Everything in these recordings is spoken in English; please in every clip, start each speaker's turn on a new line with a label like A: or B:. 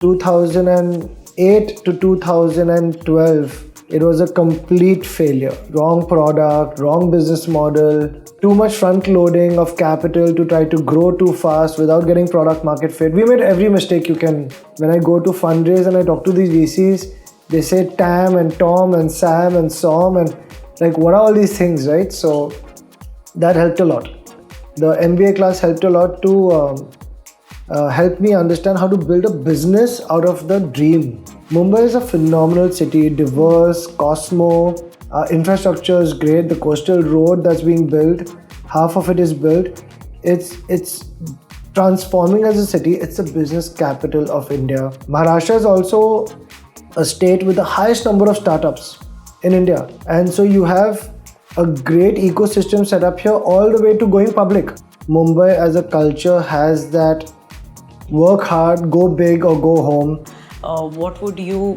A: 2008 to 2012, it was a complete failure. Wrong product, wrong business model, too much front loading of capital to try to grow too fast without getting product market fit. We made every mistake you can. When I go to fundraise and I talk to these VCs, they say Tam and Tom and Sam and Som and like what are all these things, right? So that helped a lot. The MBA class helped a lot to help me understand how to build a business out of the dream. Mumbai is a phenomenal city, diverse, cosmo, infrastructure is great, the coastal road that's being built, half of it is built. It's transforming as a city, it's a business capital of India. Maharashtra is also a state with the highest number of startups in India. And so you have a great ecosystem set up here all the way to going public. Mumbai as a culture has that work hard, go big or go home.
B: What would you,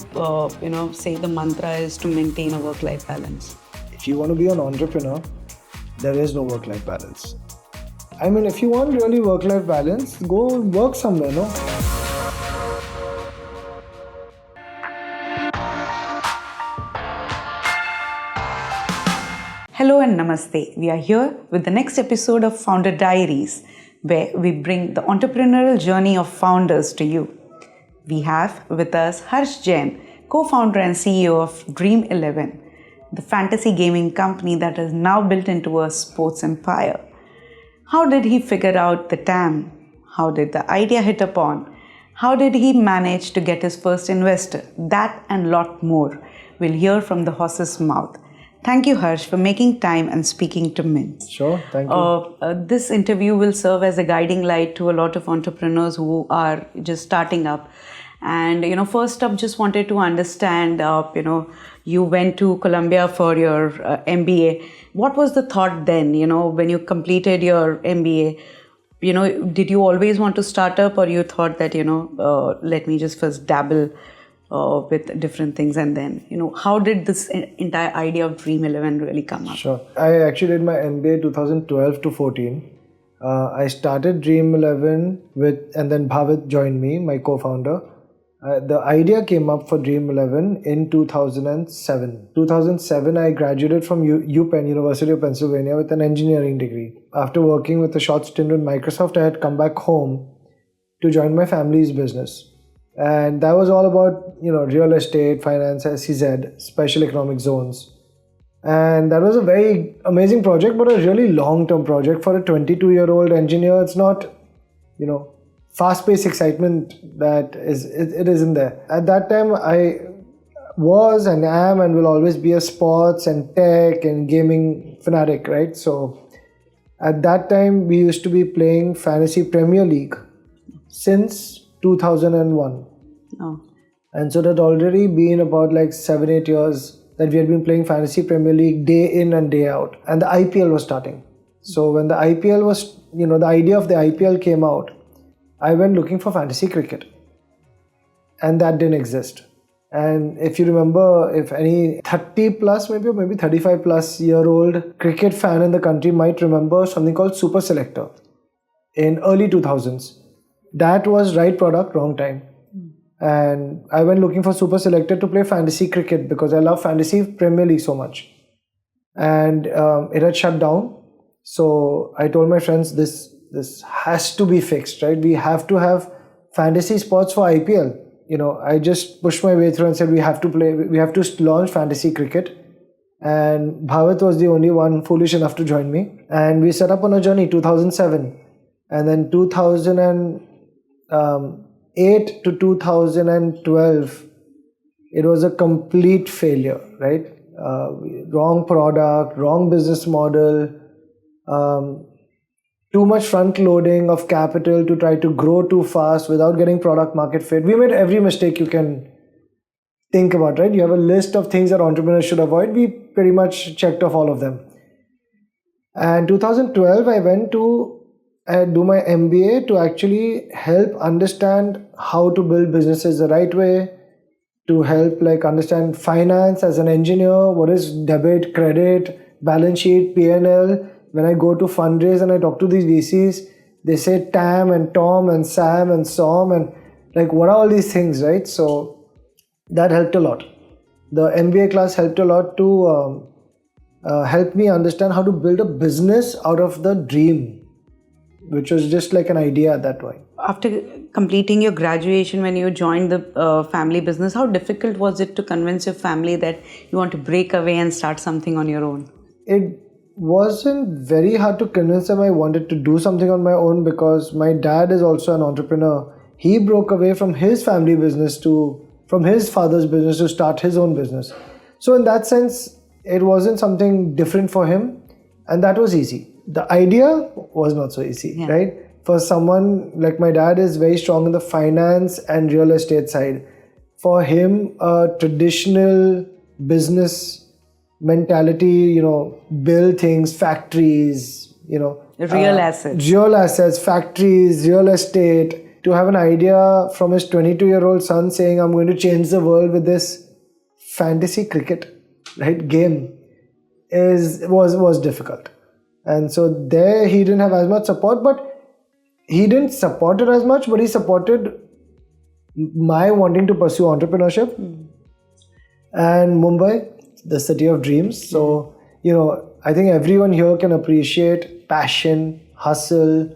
B: say the mantra is to maintain a work-life balance?
A: If you want to be an entrepreneur, there is no work-life balance. I mean, if you want really work-life balance, go work somewhere, no?
B: Hello and namaste. We are here with the next episode of Founder Diaries, where we bring the entrepreneurial journey of founders to you. We have with us Harsh Jain, co-founder and CEO of Dream11, the fantasy gaming company that is now built into a sports empire. How did he figure out the TAM? How did the idea hit upon? How did he manage to get his first investor? That and lot more we'll hear from the horse's mouth. Thank you, Harsh, for making time and speaking to me.
A: Sure, thank you.
B: This interview will serve as a guiding light to a lot of entrepreneurs who are just starting up. And, first up, just wanted to understand, you went to Columbia for your MBA. What was the thought then, when you completed your MBA? Did you always want to start up, or you thought that, let me just first dabble with different things, and then how did this entire idea of Dream11 really come up?
A: Sure. I actually did my MBA 2012 to 14. I started Dream11 and then Bhavit joined me, my co-founder. The idea came up for Dream11 in 2007. 2007, I graduated from UPenn, University of Pennsylvania, with an engineering degree. After working with a short stint with Microsoft, I had come back home to join my family's business. And that was all about, real estate, finance, SEZ, special economic zones. And that was a very amazing project, but a really long-term project for a 22-year-old engineer. It's not, fast-paced excitement that it isn't there. At that time, I was and am and will always be a sports and tech and gaming fanatic, right? So at that time, we used to be playing Fantasy Premier League since 2001.
B: Oh.
A: And so that already been about 7-8 years that we had been playing Fantasy Premier League day in and day out. And the IPL was starting. So when the IPL was, the idea of the IPL came out, I went looking for fantasy cricket. And that didn't exist. And if you remember, if any 30 plus maybe 35 plus year old cricket fan in the country might remember something called Super Selector in early 2000s. That was right product, wrong time. And I went looking for Super Selector to play fantasy cricket because I love Fantasy Premier League so much. And it had shut down. So I told my friends, this has to be fixed, right? We have to have fantasy sports for IPL. I just pushed my way through and said, we have to launch fantasy cricket. And Bhavit was the only one foolish enough to join me. And we set up on a journey, 2007. And then 2008 to 2012, it was a complete failure, right? Wrong product, wrong business model, too much front loading of capital to try to grow too fast without getting product market fit. We made every mistake you can think about, right? You have a list of things that entrepreneurs should avoid. We pretty much checked off all of them. And 2012, I went to do my MBA to actually help understand how to build businesses the right way, to help understand finance as an engineer, what is debit, credit, balance sheet, P&L. When I go to fundraise and I talk to these VCs, they say Tam and Tom and Sam and Som and like what are all these things, right? So that helped a lot. The MBA class helped a lot to help me understand how to build a business out of the dream, which was just like an idea at that point.
B: After completing your graduation, when you joined the family business, how difficult was it to convince your family that you want to break away and start something on your own?
A: It wasn't very hard to convince them I wanted to do something on my own, because my dad is also an entrepreneur. He broke away from his family business from his father's business to start his own business. So in that sense, it wasn't something different for him, and that was easy. The idea was not so easy, right? For someone like my dad is very strong in the finance and real estate side. For him, a traditional business mentality, build things, factories,
B: Real
A: assets, factories, real estate. To have an idea from his 22-year-old son saying, I'm going to change the world with this fantasy cricket, right, game was difficult. And so there he didn't have as much support, but he didn't support it as much, but he supported my wanting to pursue entrepreneurship. And Mumbai, the city of dreams. So, I think everyone here can appreciate passion, hustle,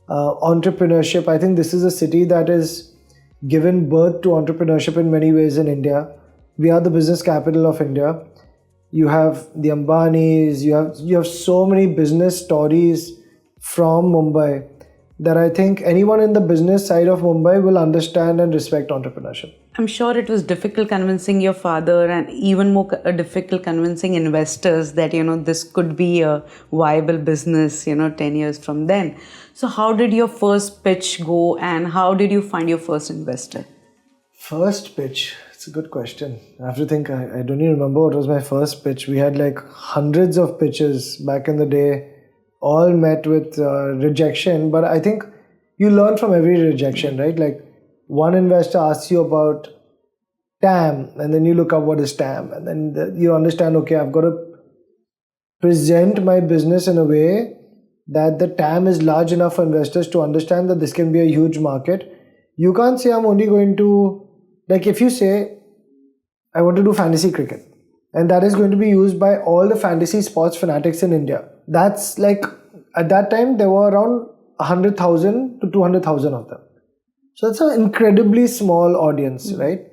A: entrepreneurship. I think this is a city that is given birth to entrepreneurship in many ways in India. We are the business capital of India. You have the Ambanis, you have so many business stories from Mumbai that I think anyone in the business side of Mumbai will understand and respect entrepreneurship.
B: I'm sure it was difficult convincing your father, and even more difficult convincing investors that, this could be a viable business, 10 years from then. So how did your first pitch go, and how did you find your first investor?
A: First pitch? It's a good question. I have to think. I don't even remember what was my first pitch. We had like hundreds of pitches back in the day, all met with rejection. But I think you learn from every rejection, right? Like one investor asks you about TAM, and then you look up what is TAM, and then you understand, okay, I've got to present my business in a way that the TAM is large enough for investors to understand that this can be a huge market. You can't say I'm only going to, like if you say, I want to do fantasy cricket, and that is going to be used by all the fantasy sports fanatics in India. That's like, at that time, there were around 100,000 to 200,000 of them. So that's an incredibly small audience, right?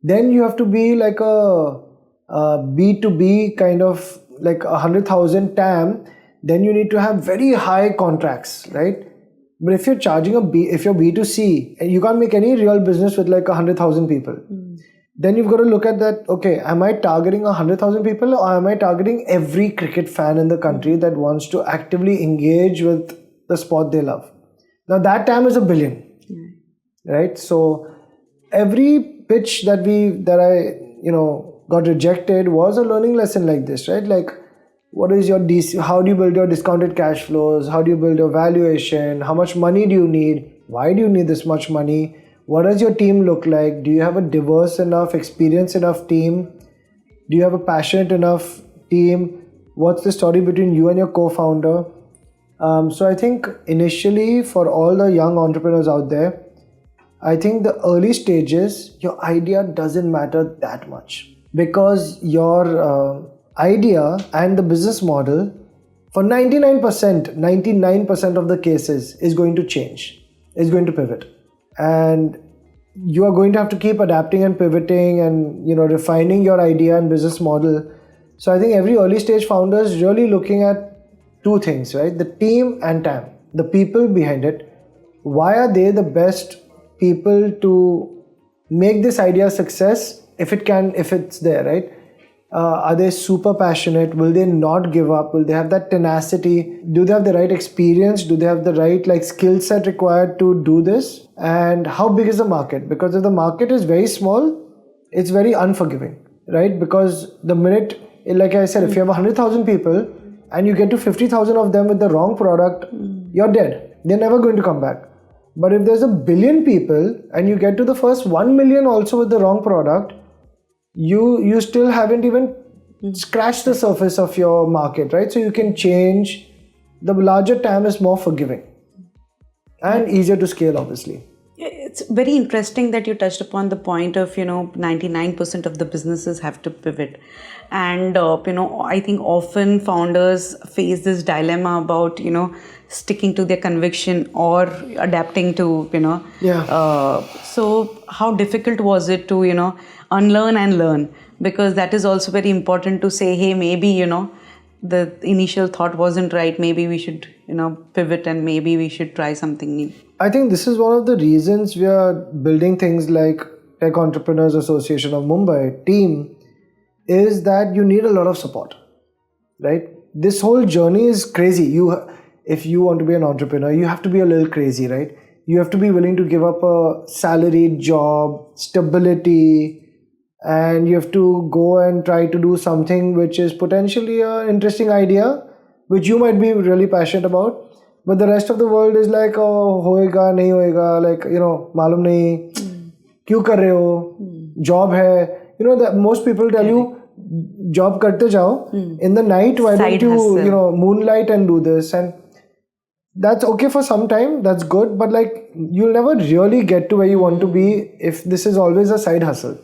A: Then you have to be like a B2B kind of, like 100,000 TAM. Then you need to have very high contracts, right? But if you're charging if you're B2C, you can't make any real business with like 100,000 people. Then you've got to look at that, okay, am I targeting 100,000 people, or am I targeting every cricket fan in the country that wants to actively engage with the sport they love? Now that TAM is 1 billion, right? So every pitch that I got rejected was a learning lesson like this, right? Like, what is your how do you build your discounted cash flows? How do you build your valuation? How much money do you need? Why do you need this much money? What does your team look like? Do you have a diverse enough, experienced enough team? Do you have a passionate enough team? What's the story between you and your co-founder? So I think initially, for all the young entrepreneurs out there, I think the early stages, your idea doesn't matter that much, because your idea and the business model for 99% of the cases is going to change, is going to pivot. And you are going to have to keep adapting and pivoting and, refining your idea and business model. So I think every early stage founder is really looking at two things, right? The team and TAM, the people behind it. Why are they the best people to make this idea a success if it's there, right? Are they super passionate? Will they not give up? Will they have that tenacity? Do they have the right experience? Do they have the right skill set required to do this? And how big is the market? Because if the market is very small, it's very unforgiving, right? Because the minute, like I said, if you have 100,000 people and you get to 50,000 of them with the wrong product, you're dead. They're never going to come back. But if there's 1 billion people and you get to the first 1 million also with the wrong product, you still haven't even scratched the surface of your market, right? So you can change. The larger TAM is more forgiving and easier to scale, obviously.
B: it's very interesting that you touched upon the point of 99% of the businesses have to pivot, and I think often founders face this dilemma about sticking to their conviction or adapting to so how difficult was it to unlearn and learn, because that is also very important to say, hey, maybe the initial thought wasn't right, maybe we should pivot and maybe we should try something new.
A: I think this is one of the reasons we are building things like Tech Entrepreneurs Association of Mumbai team, is that you need a lot of support, right? This whole journey is crazy. If you want to be an entrepreneur, you have to be a little crazy, right? You have to be willing to give up a salaried job, stability, and you have to go and try to do something which is potentially an interesting idea, which you might be really passionate about. But the rest of the world is like, oh, hoega, nahi hoega, like, malum nahi, kyun kar rahe ho, job hai. That most people tell you, job karte jao, in the night, why
B: Side
A: don't you,
B: hustle.
A: moonlight and do this? And that's okay for some time, that's good, but like, you'll never really get to where you want to be if this is always a side hustle.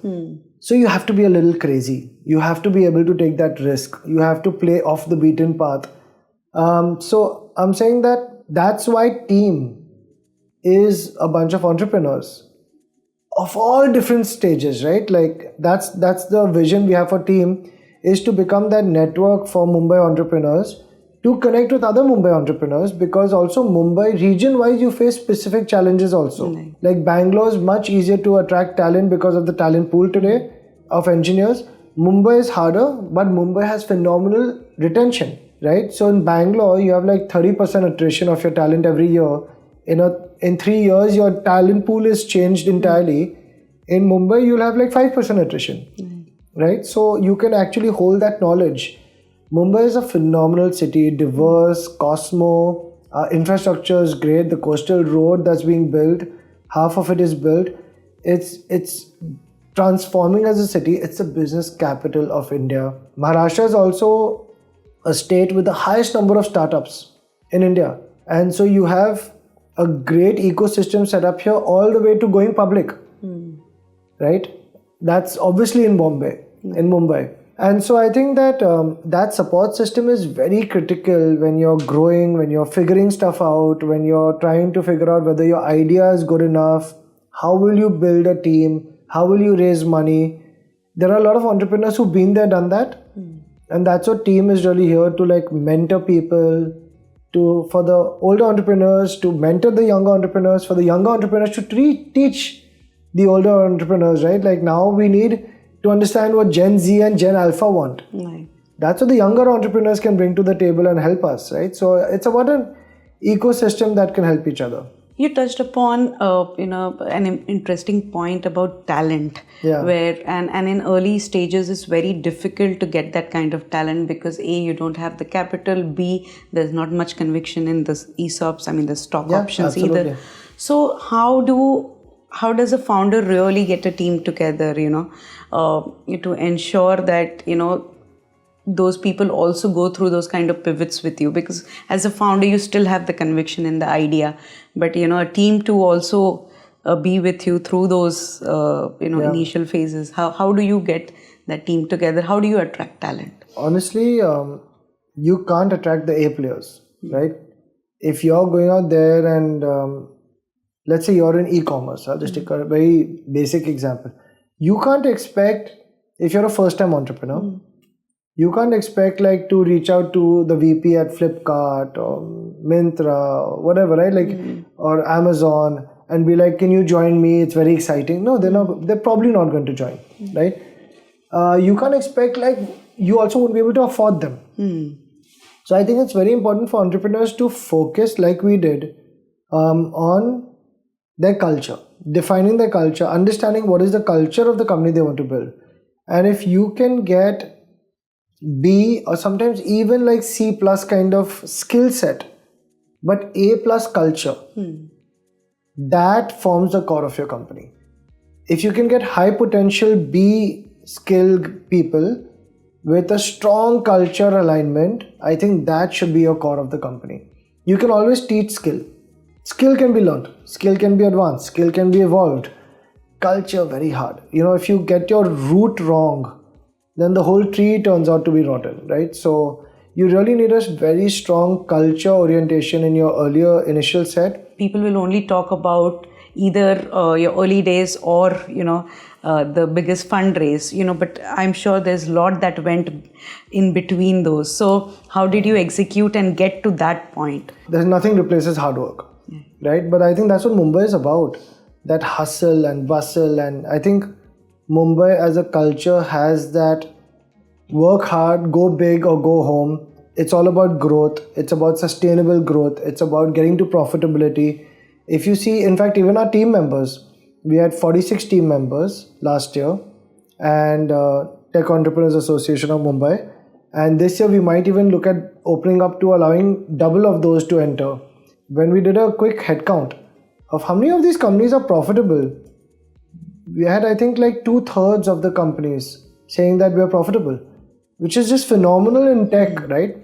A: So you have to be a little crazy. You have to be able to take that risk. You have to play off the beaten path. So I'm saying that's why team is a bunch of entrepreneurs of all different stages, right? Like that's the vision we have for team, is to become that network for Mumbai entrepreneurs, to connect with other Mumbai entrepreneurs, because also Mumbai region-wise you face specific challenges also. Like Bangalore is much easier to attract talent because of the talent pool today of engineers. Mumbai is harder, but Mumbai has phenomenal retention, right? So in Bangalore you have like 30% attrition of your talent every year. In 3 years your talent pool is changed entirely. In Mumbai you'll have like 5% attrition, right? So you can actually hold that knowledge. Mumbai is a phenomenal city, diverse, cosmo, infrastructure is great, the coastal road that's being built, half of it is built. It's transforming as a city. It's the business capital of India. Maharashtra is also a state with the highest number of startups in India. And so you have a great ecosystem set up here all the way to going public, right? That's obviously in Mumbai. And so I think that that support system is very critical when you're growing, when you're figuring stuff out, when you're trying to figure out whether your idea is good enough, how will you build a team, how will you raise money. There are a lot of entrepreneurs who've been there, done that. And that's what team is really here to, like, mentor people, for the older entrepreneurs to mentor the younger entrepreneurs, for the younger entrepreneurs to teach the older entrepreneurs, right? Like now we need to understand what Gen Z and Gen Alpha want.
B: Right.
A: That's what the younger entrepreneurs can bring to the table and help us, right? So it's about an ecosystem that can help each other.
B: You touched upon, an interesting point about talent, where and in early stages it's very difficult to get that kind of talent because A, you don't have the capital, B, there's not much conviction in the ESOPs, the stock options
A: absolutely.
B: either. So how does a founder really get a team together, to ensure that, those people also go through those kind of pivots with you? Because as a founder, you still have the conviction in the idea, but, a team to also be with you through those, initial phases. How do you get that team together? How do you attract talent?
A: Honestly, you can't attract the A players, right? If you're going out there and let's say you're in e-commerce, I'll just take a very basic example. You can't expect, if you're a first-time entrepreneur, you can't expect like to reach out to the VP at Flipkart or Myntra or whatever, right? Like or Amazon and be like, can you join me? It's very exciting. No, they're probably not going to join, right? You can't expect, like, you also won't be able to afford them. So I think it's very important for entrepreneurs to focus, like we did, on their culture, defining their culture, understanding what is the culture of the company they want to build. And if you can get B or sometimes even like C plus kind of skill set, but A plus culture, that forms the core of your company. If you can get high potential B skilled people with a strong culture alignment, I think that should be your core of the company. You can always teach skill. Skill can be learned, skill can be advanced, skill can be evolved. Culture, very hard. If you get your root wrong, then the whole tree turns out to be rotten, right? So you really need a very strong culture orientation in your earlier initial set.
B: People will only talk about either your early days or the biggest fundraise, but I'm sure there's a lot that went in between those. So how did you execute and get to that point?
A: There's nothing replaces hard work, right? But I think that's what Mumbai is about, that hustle and bustle. And I think Mumbai as a culture has that work hard, go big or go home. It's all about growth. It's about sustainable growth. It's about getting to profitability. If you see, in fact, even our team members, we had 46 team members last year, and Tech Entrepreneurs Association of Mumbai. And this year we might even look at opening up to allowing double of those to enter. When we did a quick head count of how many of these companies are profitable, we had, I think, like 2/3 of the companies saying that we are profitable, which is just phenomenal in tech, right?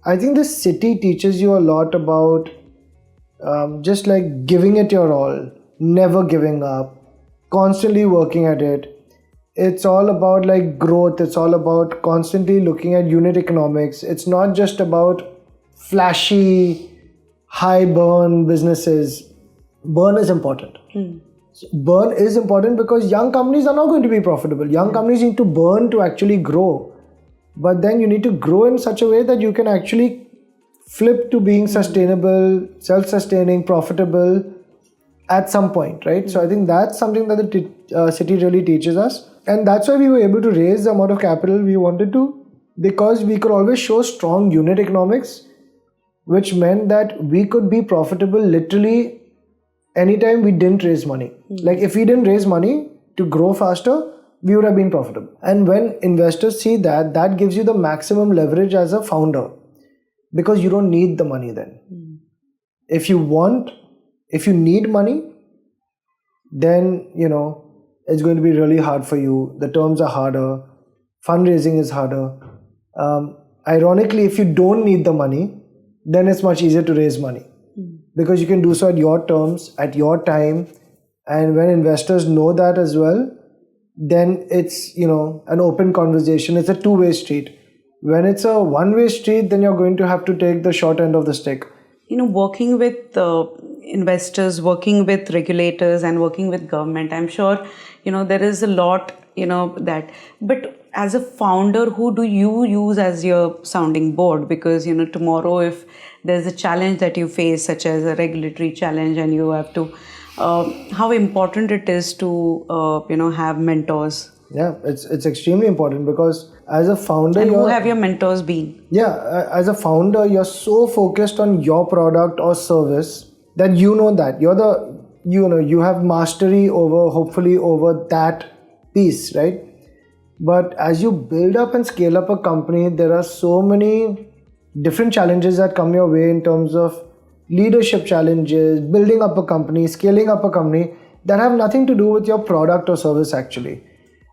A: I think this city teaches you a lot about just like giving it your all, never giving up, constantly working at it. It's all about like growth. It's all about constantly looking at unit economics. It's not just about flashy, high burn businesses. Burn is important. Burn is important because young companies are not going to be profitable. Young companies need to burn to actually grow. But then you need to grow in such a way that you can actually flip to being sustainable, self-sustaining, profitable at some point, right? So I think that's something that the city really teaches us. And that's why we were able to raise the amount of capital we wanted to, because we could always show strong unit economics, which meant that we could be profitable literally anytime we didn't raise money. Like if we didn't raise money to grow faster, we would have been profitable. And when investors see that, that gives you the maximum leverage as a founder, because you don't need the money then. If you need money, then, it's going to be really hard for you. The terms are harder. Fundraising is harder. Ironically, if you don't need the money, then it's much easier to raise money because you can do so at your terms, at your time. And when investors know that as well, then it's, an open conversation. It's a two-way street. When it's a one-way street, then you're going to have to take the short end of the stick.
B: Working with investors, working with regulators and working with government, I'm sure, there is a lot, that. But as a founder, who do you use as your sounding board? Because, tomorrow if there's a challenge that you face, such as a regulatory challenge, and you have to, how important it is to, have mentors.
A: Yeah, it's extremely important because as a founder...
B: And who have your mentors been?
A: Yeah, as a founder, you're so focused on your product or service that that you have mastery hopefully over that piece, right? But as you build up and scale up a company, there are so many different challenges that come your way in terms of leadership challenges, building up a company, scaling up a company that have nothing to do with your product or service actually.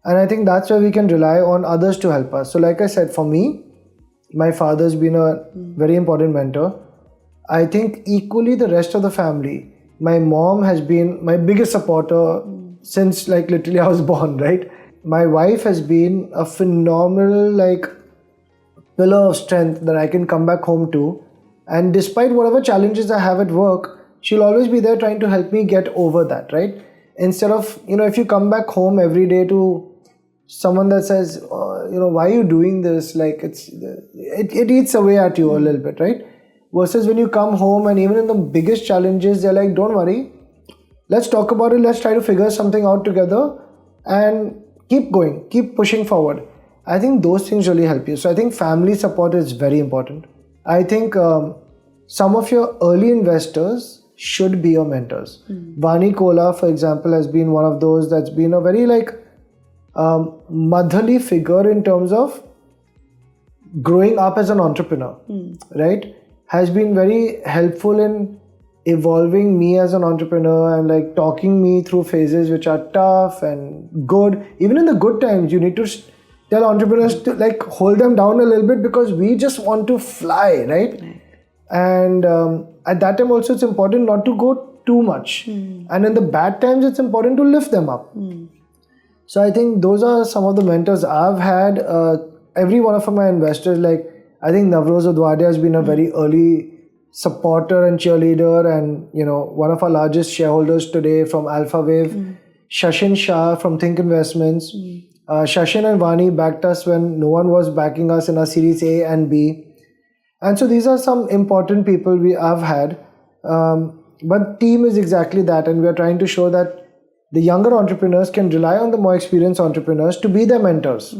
A: And I think that's where we can rely on others to help us. So like I said, for me, my father's been a very important mentor. I think equally the rest of the family. My mom has been my biggest supporter since like literally I was born, right? My wife has been a phenomenal pillar of strength that I can come back home to. And despite whatever challenges I have at work, she'll always be there trying to help me get over that, right? Instead of, if you come back home every day to someone that says, why are you doing this? It eats away at you a little bit, right? Versus when you come home and even in the biggest challenges, they're like, don't worry, let's talk about it. Let's try to figure something out together and keep going, keep pushing forward. I think those things really help you. So I think family support is very important. I think some of your early investors should be your mentors. Vani Kola, for example, has been one of those that's been a very motherly figure in terms of growing up as an entrepreneur, right? Has been very helpful in evolving me as an entrepreneur and talking me through phases which are tough and good. Even in the good times, you need to tell entrepreneurs to hold them down a little bit because we just want to fly, right? And at that time also it's important not to go too much. And in the bad times, it's important to lift them up. So I think those are some of the mentors I've had. Every one of my investors, like I think Navroz Udwadia has been a very early supporter and cheerleader, and one of our largest shareholders today from Alpha Wave, Shashin Shah from Think Investments. Shashin and Vani backed us when no one was backing us in our Series A and B. And so these are some important people I've had. But team is exactly that, and we are trying to show that the younger entrepreneurs can rely on the more experienced entrepreneurs to be their mentors.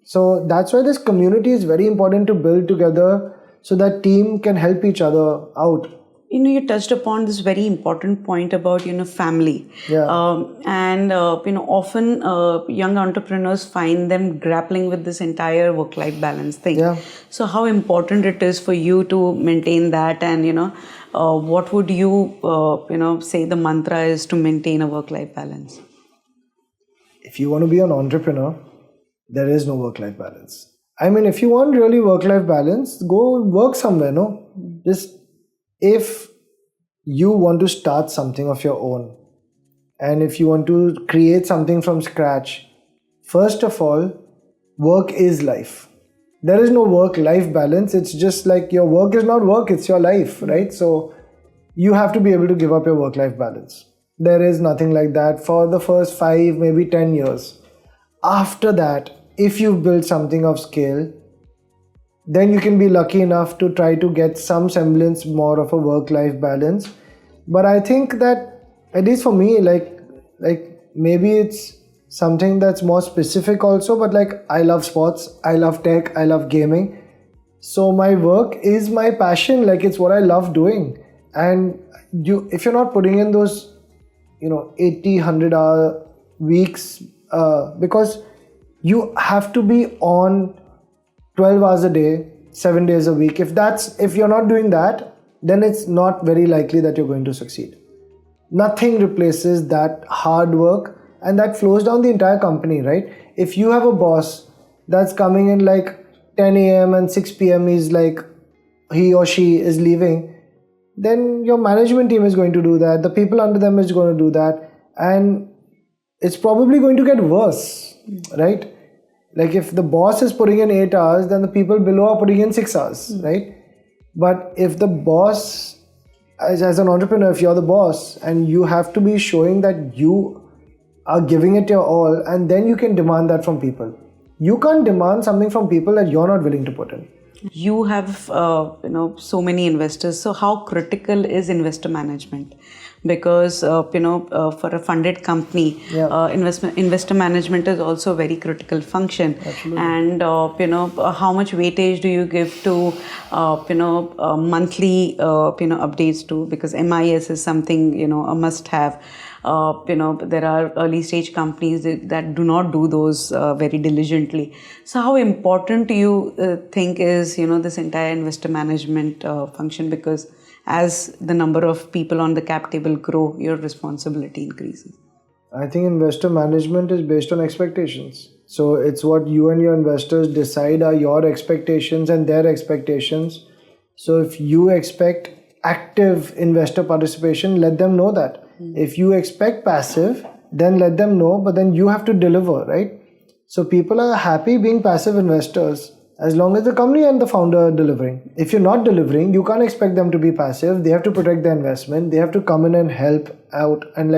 A: So that's why this community is very important to build together so that team can help each other out.
B: You touched upon this very important point about, family. And often young entrepreneurs find them grappling with this entire work-life balance thing. So how important it is for you to maintain that, and, what would you, say the mantra is to maintain a work-life balance?
A: If you want to be an entrepreneur, there is no work-life balance. I mean, if you want really work-life balance, go work somewhere, no? Just if you want to start something of your own, and if you want to create something from scratch, first of all, work is life. There is no work-life balance. It's just like your work is not work, it's your life, right? So you have to be able to give up your work-life balance. There is nothing like that for the first 5, maybe 10 years. After that, if you've built something of scale, then you can be lucky enough to try to get some semblance more of a work-life balance. But I think that, at least for me, like maybe it's something that's more specific also, but like I love sports, I love tech, I love gaming. So my work is my passion, like it's what I love doing. And if you're not putting in those, 80, 100-hour weeks, because you have to be on 12 hours a day, 7 days a week. If you're not doing that, then it's not very likely that you're going to succeed. Nothing replaces that hard work, and that flows down the entire company, right? If you have a boss that's coming in like 10 a.m. and 6 p.m. is like he or she is leaving, then your management team is going to do that. The people under them is going to do that. And it's probably going to get worse, right? Like if the boss is putting in 8 hours, then the people below are putting in 6 hours, right? But if the boss, as an entrepreneur, if you're the boss, and you have to be showing that you are giving it your all, and then you can demand that from people. You can't demand something from people that you're not willing to put in.
B: You have, so many investors. So how critical is investor management? Because, for a funded company, investor management is also a very critical function.
A: Absolutely.
B: And, how much weightage do you give to, monthly, updates to? Because MIS is something, a must have. There are early stage companies that do not do those very diligently. So how important do you think is, this entire investor management function? Because as the number of people on the cap table grow, your responsibility increases.
A: I think investor management is based on expectations. So it's what you and your investors decide are your expectations and their expectations. So if you expect active investor participation, let them know that. If you expect passive, then let them know, but then you have to deliver, right? So people are happy being passive investors as long as the company and the founder are delivering. If you're not delivering, you can't expect them to be passive. They have to protect their investment. They have to come in and help out and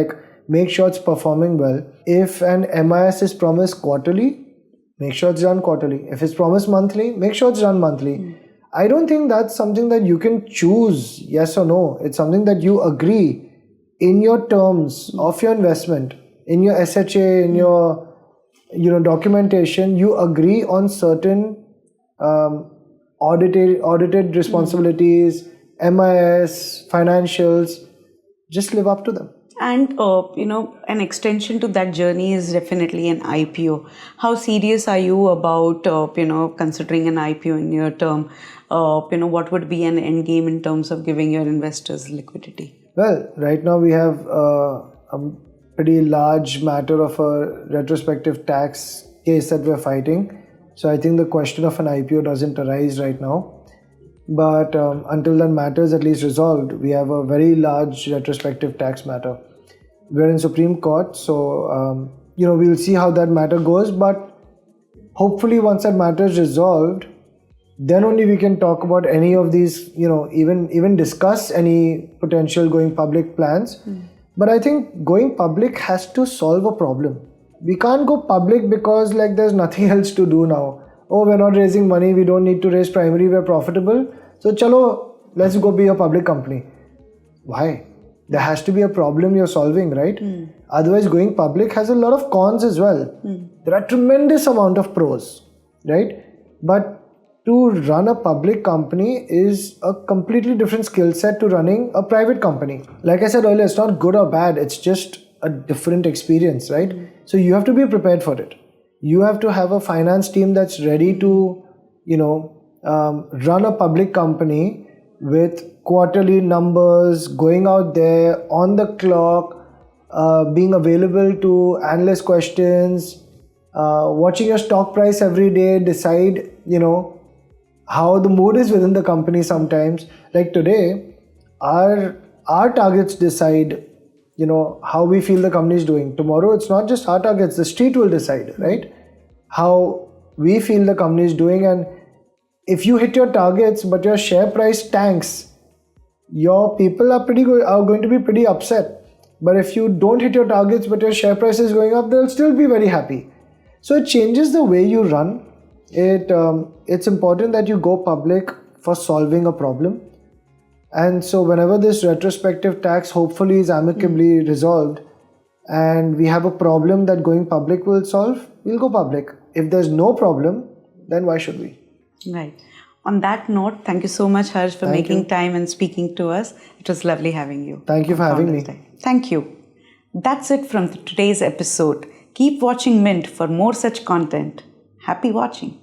A: make sure it's performing well. If an MIS is promised quarterly, make sure it's done quarterly. If it's promised monthly, make sure it's done monthly. I don't think that's something that you can choose yes or no. It's something that you agree in your terms of your investment, in your SHA, in your documentation. You agree on certain audited responsibilities, MIS, financials. Just live up to them.
B: And, an extension to that journey is definitely an IPO. How serious are you about, considering an IPO in your term? What would be an end game in terms of giving your investors liquidity?
A: Well, right now we have a pretty large matter of a retrospective tax case that we're fighting. So I think the question of an IPO doesn't arise right now. But until that matter is at least resolved, we have a very large retrospective tax matter. We're in Supreme Court, so we'll see how that matter goes. But hopefully, once that matter is resolved, then only we can talk about any of these, even discuss any potential going public plans. But I think going public has to solve a problem. We can't go public because there's nothing else to do now. Oh, we're not raising money, we don't need to raise primary, we're profitable. So chalo, let's go be a public company. Why? There has to be a problem you're solving, right? Otherwise, going public has a lot of cons as well. There are tremendous amount of pros, right? But to run a public company is a completely different skill set to running a private company. Like I said earlier, it's not good or bad, it's just a different experience, right? So you have to be prepared for it. You have to have a finance team that's ready to, run a public company with quarterly numbers, going out there on the clock, being available to analyst questions, watching your stock price every day, decide, how the mood is within the company sometimes. Like today, our targets decide, how we feel the company is doing. Tomorrow, it's not just our targets, the street will decide, right? How we feel the company is doing. And if you hit your targets, but your share price tanks, your people are going to be pretty upset. But if you don't hit your targets, but your share price is going up, they'll still be very happy. So it changes the way you run. It's important that you go public for solving a problem. And so whenever this retrospective tax hopefully is amicably resolved and we have a problem that going public will solve, we'll go public. If there's no problem, then why should we?
B: Right. On that note, thank you so much, Harsh, for making time and speaking to us. It was lovely having you.
A: Thank you for having me.
B: Thank you. That's it from today's episode. Keep watching Mint for more such content. Happy watching.